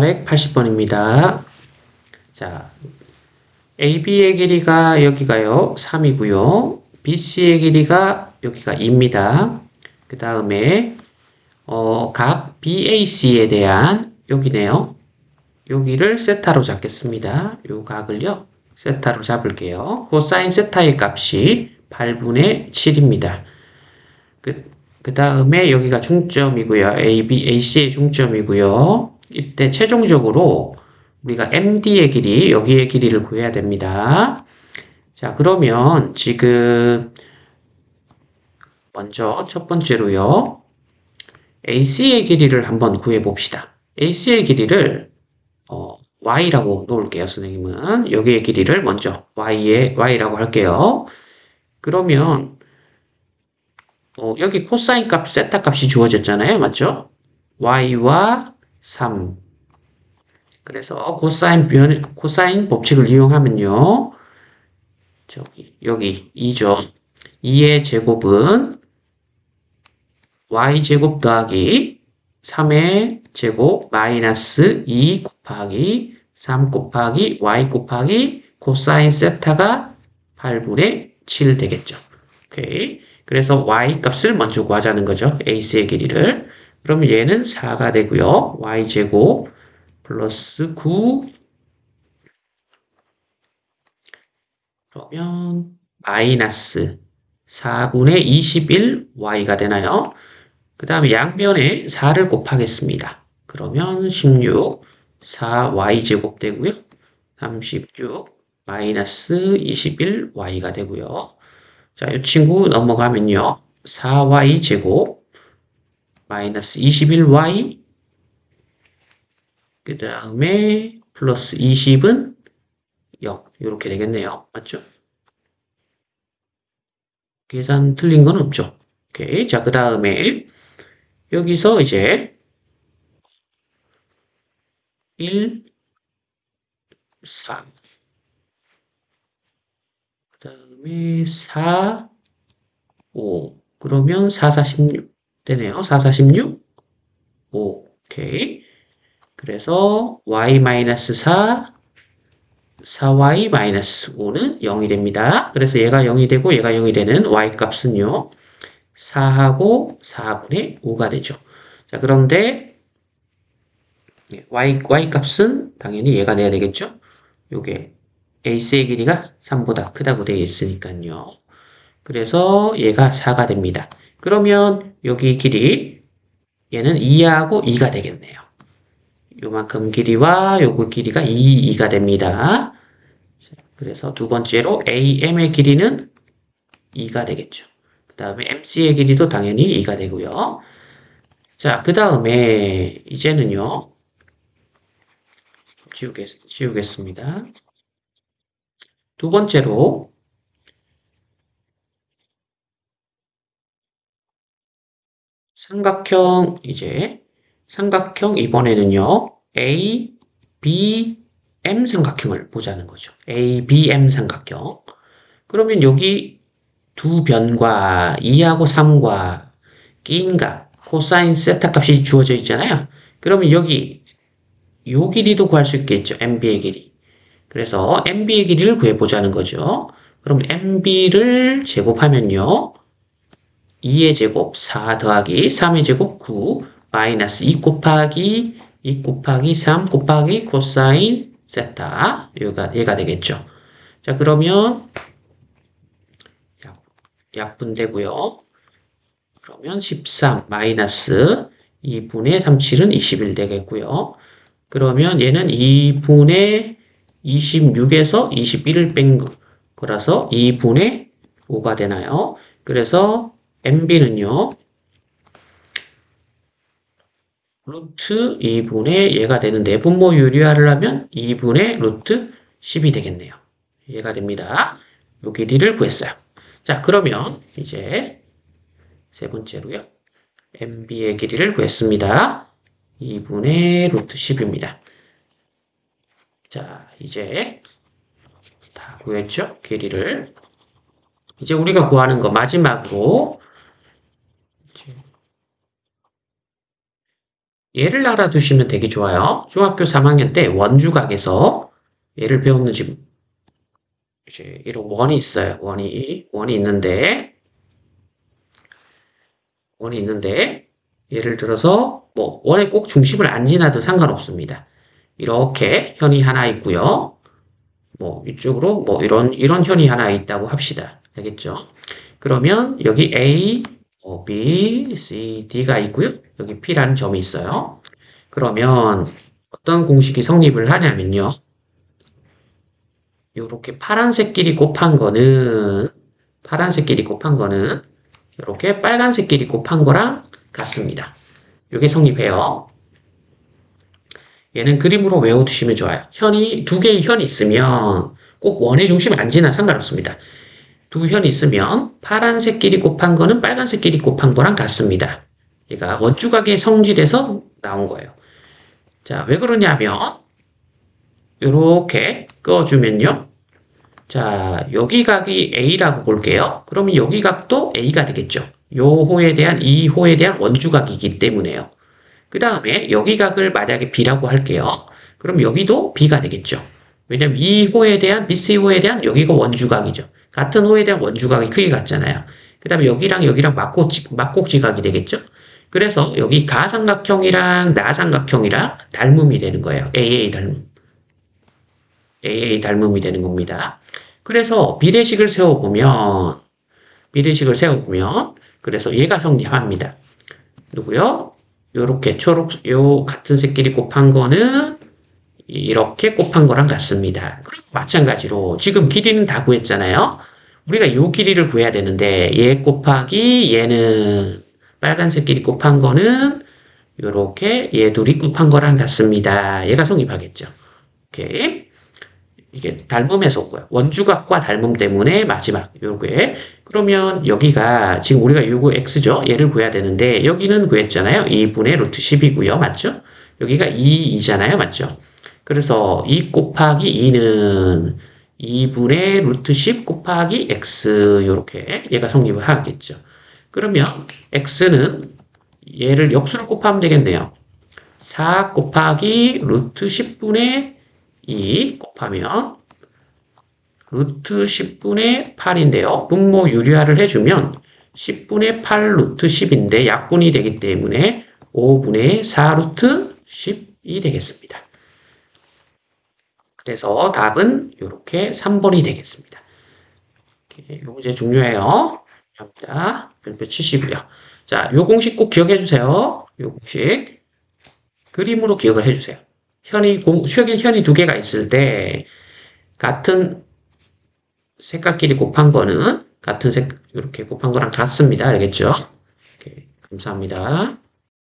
480번입니다. 자, AB의 길이가 여기가요, 3이고요. BC의 길이가 여기가 2입니다. 그 다음에 각 BAC에 대한 여기네요. 여기를 세타로 잡겠습니다. 요 각을요, 세타로 잡을게요. 코사인 세타의 값이 8분의 7입니다. 그 다음에 여기가 중점이고요. AC의 중점이고요. 이때 최종적으로 우리가 MD의 길이, 여기의 길이를 구해야 됩니다. 자, 그러면 지금 먼저 첫 번째로요. AC의 길이를 한번 구해 봅시다. AC의 길이를 Y라고 놓을게요, 선생님은. 여기의 길이를 먼저 Y라고 할게요. 그러면 여기 코사인 값, 세타 값이 주어졌잖아요. 맞죠? Y와 3. 그래서 코사인 법칙을 이용하면요. 여기 2죠. 2의 제곱은 y제곱 더하기 3의 제곱 마이너스 2 곱하기 3 곱하기 y 곱하기 코사인 세타가 8분의 7 되겠죠. 오케이. 그래서 y 값을 먼저 구하자는 거죠. AC의 길이를. 그러면 얘는 4가 되고요. y제곱 플러스 9 그러면 마이너스 4분의 21y가 되나요? 그 다음에 양변에 4를 곱하겠습니다. 그러면 16, 4y제곱 되고요. 36 마이너스 21y가 되고요. 자, 이 친구 넘어가면요. 4y제곱 마이너스 21y 그 다음에 플러스 20은 0 이렇게 되겠네요. 맞죠? 계산 틀린 건 없죠? 오케이. 자, 그 다음에 여기서 이제 1, 4. 그 다음에 4, 5. 그러면 4, 4, 16 되네요. 4, 4, 16, 5. 오케이. 그래서 y-4, 4y-5는 0이 됩니다. 그래서 얘가 0이 되고 얘가 0이 되는 y 값은요. 4하고 4분의 5가 되죠. 자, 그런데 y 값은 당연히 얘가 돼야 되겠죠? 요게 AC의 길이가 3보다 크다고 되어 있으니까요. 그래서 얘가 4가 됩니다. 그러면 여기 길이 얘는 2하고 2가 되겠네요. 요만큼 길이와 요거 길이가 2가 됩니다. 그래서 두 번째로 AM의 길이는 2가 되겠죠. 그 다음에 MC의 길이도 당연히 2가 되고요. 자, 그 다음에 이제는요. 지우겠습니다. 두 번째로 삼각형 이번에는요. A, B, M 삼각형을 보자는 거죠. A, B, M 삼각형. 그러면 여기 두 변과 2하고 3과 끼인각, 코사인 세타 값이 주어져 있잖아요. 그러면 여기 요 길이도 구할 수 있겠죠. MB의 길이. 그래서 MB의 길이를 구해보자는 거죠. 그럼 MB를 제곱하면요. 2의 제곱 4 더하기 3의 제곱 9 마이너스 2 곱하기 3 곱하기 코사인 세타 얘가 되겠죠. 자, 그러면 약분되고요. 그러면 13 마이너스 2분의 37은 21 되겠고요. 그러면 얘는 2분의 26에서 21을 뺀 거라서 2분의 5가 되나요? 그래서 MB는요. 루트 2분의 얘가 되는데 분모 유리화를 하면 2분의 루트 10이 되겠네요. 얘가 됩니다. 요 길이를 구했어요. 자, 그러면 이제 세 번째로요. MB의 길이를 구했습니다. 2분의 루트 10입니다. 자, 이제 다 구했죠? 길이를. 이제 우리가 구하는 거 마지막으로 얘를 알아두시면 되게 좋아요. 중학교 3학년 때 원주각에서 얘를 배웠는지 이제 이런 원이 있어요. 원이 있는데 예를 들어서 뭐 원에 꼭 중심을 안 지나도 상관없습니다. 이렇게 현이 하나 있고요. 뭐 이쪽으로 뭐 이런 현이 하나 있다고 합시다. 알겠죠? 그러면 여기 A, B, C, D가 있고요. 여기 P라는 점이 있어요. 그러면 어떤 공식이 성립을 하냐면요. 이렇게 파란색끼리 곱한 거는 이렇게 빨간색끼리 곱한 거랑 같습니다. 이게 성립해요. 얘는 그림으로 외워두시면 좋아요. 두 개의 현이 있으면 꼭 원의 중심을 안 지나 상관없습니다. 두 현이 있으면 파란색끼리 곱한 거는 빨간색끼리 곱한 거랑 같습니다. 얘가 원주각의 성질에서 나온 거예요. 자, 왜 그러냐면 이렇게 그어주면요. 자, 여기 각이 A라고 볼게요. 그러면 여기 각도 A가 되겠죠. 이 호에 대한 원주각이기 때문에요. 그 다음에 여기 각을 만약에 B라고 할게요. 그럼 여기도 B가 되겠죠. 왜냐면 BC호에 대한 여기가 원주각이죠. 같은 호에 대한 원주각이 크게 같잖아요. 그 다음에 여기랑 막곡지각이 되겠죠. 그래서 여기 가삼각형이랑 나삼각형이랑 닮음이 되는 거예요. AA 닮음이 되는 겁니다. 그래서 비례식을 세워보면 그래서 얘가 성립합니다. 누구요? 요렇게 같은 색끼리 곱한 거는 이렇게 곱한 거랑 같습니다. 그리고 마찬가지로 지금 길이는 다 구했잖아요. 우리가 요 길이를 구해야 되는데 얘 곱하기 얘는 빨간색 끼리 곱한 거는 요렇게 얘 둘이 곱한 거랑 같습니다. 얘가 성립하겠죠. 오케이. 이게 닮음에서 온 거야. 원주각과 닮음 때문에 마지막 요게. 그러면 여기가 지금 우리가 요거 x죠. 얘를 구해야 되는데 여기는 구했잖아요. 2분의 루트 10이고요. 맞죠? 여기가 2잖아요. 맞죠? 그래서 2 곱하기 2는 2분의 루트 10 곱하기 x 요렇게 얘가 성립을 하겠죠. 그러면 x는 얘를 역수를 곱하면 되겠네요. 4 곱하기 루트 10분의 2 곱하면 루트 10분의 8인데요. 분모 유리화를 해주면 10분의 8 루트 10인데 약분이 되기 때문에 5분의 4 루트 10이 되겠습니다. 그래서 답은 이렇게 3번이 되겠습니다. 이 문제 중요해요. 감사합니다. 별표 치시고요. 자, 요 공식 꼭 기억해 주세요. 요 공식. 그림으로 기억을 해 주세요. 현이 두 개가 있을 때 같은 색깔끼리 곱한 거는 이렇게 곱한 거랑 같습니다. 알겠죠? 오케이, 감사합니다.